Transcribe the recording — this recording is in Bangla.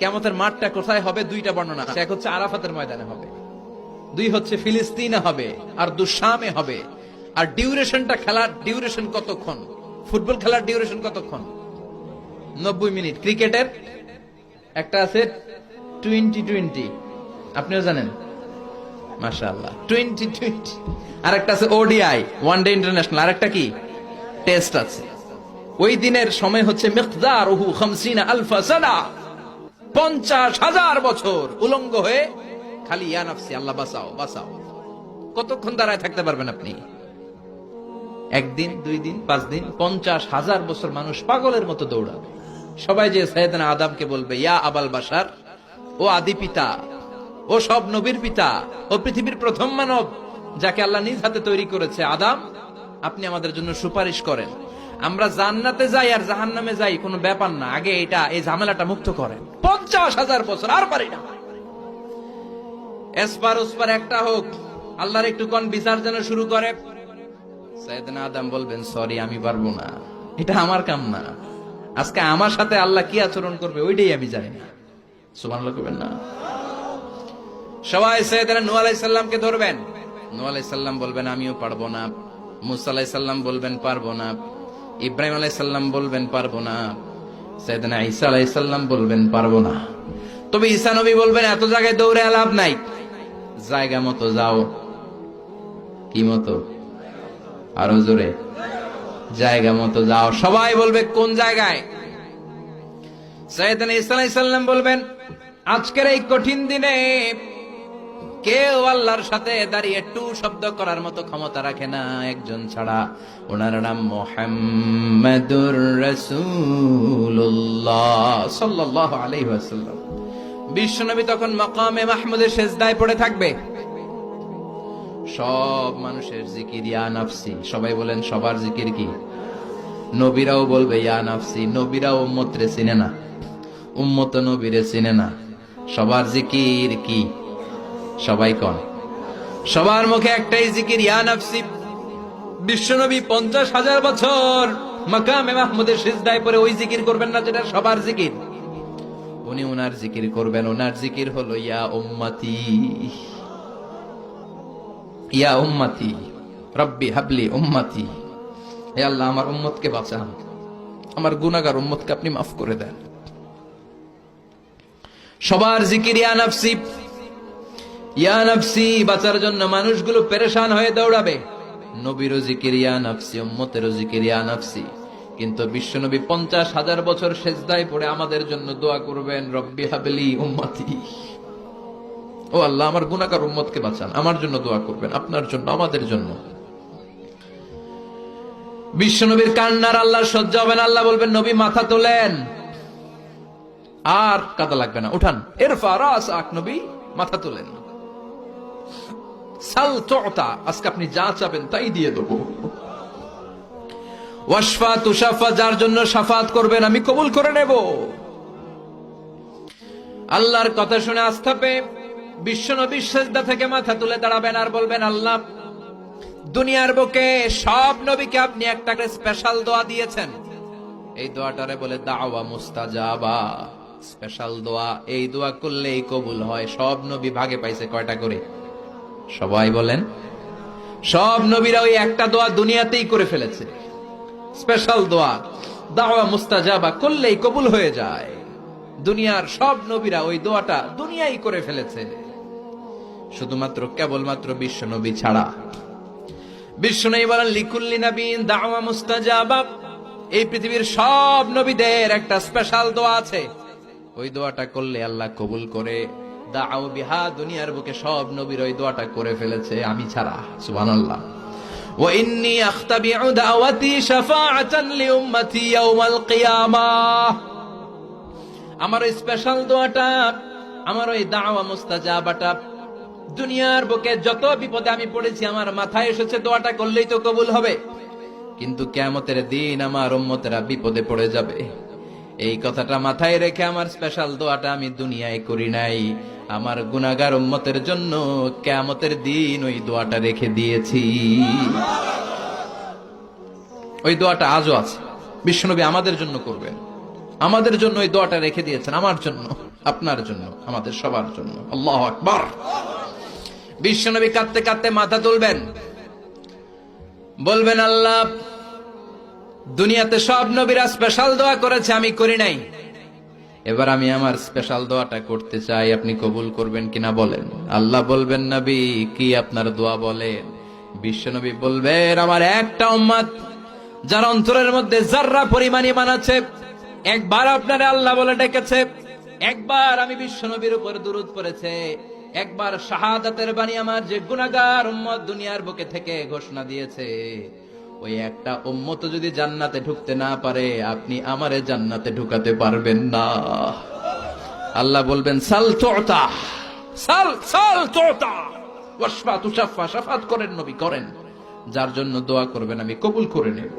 কিয়ামতের মাঠটা কোথায় হবে দুইটা বর্ণনা আছে। এক হচ্ছে আরাফাতের ময়দানে হবে, দুই হচ্ছে ফিলিস্তিনে হবে, আর শামে হবে। আর ডিউরেশনটা, খেলার ডিউরেশন কতক্ষণ? ফুটবল খেলার ডিউরেশন কতক্ষণ? 90 মিনিট। ক্রিকেটের একটা আছে 20-20, আপনিও জানেন, মাশাআল্লাহ, 20-20। আর একটা আছে ওডিআই, ওয়ান ডে ইন্টারন্যাশনাল। আর একটা কি, টেস্ট আছে। ওই দিনের সময় হচ্ছে মিকদারুহু 50 আলফা সানা, 50,000 বছর উলঙ্গ হয়ে খালি ইয়া নাফসি, আল্লাহ বাঁচাও বাঁচাও। কতক্ষণ দাঁড়ায় থাকতে পারবেন আপনি? একদিন, 2 দিন, 5 দিন? 50,000 বছর মানুষ পাগলের মতো দৌড়াবে। সবাই যে সাইয়েদনা আদমকে বলবে, ইয়া আবাল বাশার, ও আদি পিতা, ও সব নবীর পিতা, ও পৃথিবীর প্রথম মানব যাকে আল্লাহ নিজ হাতে তৈরি করেছে, আদম, আপনি আমাদের জন্য সুপারিশ করেন। আমরা জান্নাতে যাই আর জাহান্নামে যাই কোনো ব্যাপার না, আগে এই ঝামেলাটা মুক্ত করেন। 50,000 বছর আর পারি না। এসপার ওসপার একটা হোক, আল্লাহর একটু কোন বিচার যেন শুরু করে। সাইয়েদনা আদম বলবেন, সরি, আমি পারবো না, এটা আমার কাম না। আজকে আমার সাথে আল্লাহ কি আচরণ করবে ওইটাই আমি জানি না। সুবহানাল্লাহ কইবেন না? সবাই সাইয়েদনা নূহ আলাইহিস সালামকে ধরবেন। নূহ আলাইহিস সালাম বলবেন, আমিও পারবো না। মুসা আলাইহিস সালাম বলবেন, পারবো না। ইব্রাহিম আলাইহিস সালাম বলবেন, পারবো না। সাইয়েদনা ঈসা আলাইহিস সালাম বলবেন, পারবো না। তবে ঈসা নবী বলবেন, এত জায়গায় দৌড়ে লাভ নাই, জায়গা মতো যাও। কি মতো? আরো জোরে, জায়গা মতো যাও। সবাই বলবে, কোন জায়গায়? সাইয়েদনা ঈসা আলাইহিস সালাম বলবেন, আজকের এই কঠিন দিনে কেউ আল্লাহর সাথে দাঁড়িয়ে একটু শব্দ করার মতো ক্ষমতা রাখে না, একজন ছাড়া। ওনার নাম মুহাম্মাদুর রাসূলুল্লাহ সাল্লাল্লাহু আলাইহি ওয়াসাল্লাম। বিশ্বনবী তখন মাকামে মাহমুদের সেজদায় পড়ে থাকবে। সব মানুষের জিকির ইয়া নাফসি। সবাই বলেন, সবার জিকির কি? নবীরাও বলবে ইয়া নাফসি। নবীরাও উম্মতরে চিনে না, উম্মত নবীরে চিনে না। সবার জিকির কি? সবাই কোন? সবার মুখে একটাই জিকির, ইয়া নাফসি। বিশ্বনবী 50,000 বছর মাকামে মাহমুদের সিজদায় পড়ে ওই জিকির করবেন না যেটা সবার জিকির। উনি ওনার জিকির করবেন। ওনার জিকির হলো ইয়া উম্মতি, ইয়া উম্মতি রব্বি হাবলি উম্মতি। হে আল্লাহ, আমার উম্মতকে বাঁচান, আমার গুনাহগার উম্মতকে আপনি মাফ করে দেন। সবার জিকির ইয়া নাফসি, ইয়া নাফসি। বাঁচার জন্য মানুষগুলো পেরেশান হয়ে দৌড়াবে। নবীরও জিকির ইয়া নাফসি, উম্মতেরও জিকির ইয়া নাফসি। কিন্তু বিশ্বনবী 50,000 বছর সেজদায় পড়ে আমাদের জন্য দোয়া করবেন, রব্বি হাবলি উম্মতি। ও আল্লাহ, আমার গুনাহগার উম্মতকে বাঁচান, আমার জন্য দোয়া করবেন, আপনার জন্য, আমাদের জন্য। বিশ্বনবীর কান্নার আল্লাহ সহ্য হবে না। আল্লাহ বলবেন, নবী মাথা তোলেন, আর কাদা লাগবে না, উঠান। ইরফা রাসাক, নবী মাথা তোলেন। সাল তুতা, আজকে আপনি যা চাবেন তাই দিয়ে দেবো। ওয়াশফা তুশাফা, যার জন্য শাফাত করবেন আমি কবুল করে নেব। আল্লাহর কথা শুনে আস্থা পেয়ে বিশ্বনবী সিজদা থেকে মাথা তুলে দাঁড়াবেন আর বলবেন, আল্লাহ, দুনিয়ার বুকে সব নবীকে আপনি একটা করে স্পেশাল দোয়া দিয়েছেন। এই দোয়াটারে বলে দাওয়া মুস্তাজাবা, স্পেশাল দোয়া। এই দোয়া করলেই কবুল হয়। সব নবী ভাগে পাইছে কয়টা করে? সবাই বলেন, সব নবীরা ওই একটা দোয়া দুনিয়াতেই করে ফেলেছে, স্পেশাল দোয়া। দাওয়া মুস্তাজাবা করলেই কবুল হয়ে যায়। দুনিয়ার সব নবীরা ওই দোয়াটা দুনিয়ায় করে ফেলেছে, শুধুমাত্র কেবলমাত্র বিশ্ব নবী ছাড়া। বিশ্ব নবী বলেন, লিকুল্লি নাবিয়িন দাওয়া মুস্তাজাবা। এই পৃথিবীর সব নবীদের একটা স্পেশাল দোয়া আছে, ওই দোয়াটা করলে আল্লাহ কবুল করে। দাও বিহা, দুনিয়ার বুকে সব নবীর ওই দোয়াটা করে ফেলেছে, আমি ছাড়া। সুবহানাল্লাহ। ওয়া ইন্নী আখতাবিউ দাওয়াতি শাফাআতান লিউম্মতি ইয়াউমাল কিয়ামাহ। আমার ওই স্পেশাল দোয়াটা, আমার ওই দাওয়া মুস্তাজাবাটা দুনিয়ার বুকে যত বিপদে আমি পড়েছি, আমার মাথায় এসেছে দোয়াটা করলেই তো কবুল হবে। কিন্তু কিয়ামতের দিন আমার উম্মতেরা বিপদে পড়ে যাবে, এই কথাটা মাথায় রেখে আমার স্পেশাল দোয়াটা আমি দুনিয়ায় করি নাই। আমার গুনাহগার উম্মতের জন্য কিয়ামতের দিন ওই দোয়াটা রেখে দিয়েছি। ওই দোয়াটা আজও আছে, বিশ্বনবী আমাদের জন্য করবেন, আমাদের জন্য ওই দোয়াটা রেখে দিয়েছেন, আমার জন্য। আপনার জন্য, আমাদের সবার জন্য। আল্লাহু আকবার। বিশ্বনবী কাঁদতে কাঁদতে মাথা তুলবেন, বলবেন আল্লাহ, দুনিয়াতে সব নবীরা স্পেশাল দোয়া করেছে, আমি করি নাই, এবার আমি আমার স্পেশাল দোয়াটা করতে চাই, আপনি কবুল করবেন কিনা বলেন। আল্লাহ বলবেন, নবী কি আপনার দোয়া বলেন? বিশ্বনবী বলবেন, আমার একটা উম্মত যার অন্তরের মধ্যে যাররা পরিমাণ ঈমান আছে, একবার আপনারে আল্লাহ বলে ডেকেছে, একবার আমি বিশ্বনবীর উপর দুরূদ পড়েছে, একবার শাহাদাতের বাণী আমার যে গুনাহগার উম্মত দুনিয়ার বুকে থেকে ঘোষণা দিয়েছে, ওই একটা উম্মত যদি জান্নাতে ঢুকতে না পারে, আপনি আমারে জান্নাতে ঢুকাতে পারবেন না। আল্লাহ বলবেন, সাল তুতা, সাল সাল তুতা ওয়াশফা তুশাফা, শাফাত করেন নবী, করেন। যার জন্য দোয়া করবেন আমি কবুল করে নেব।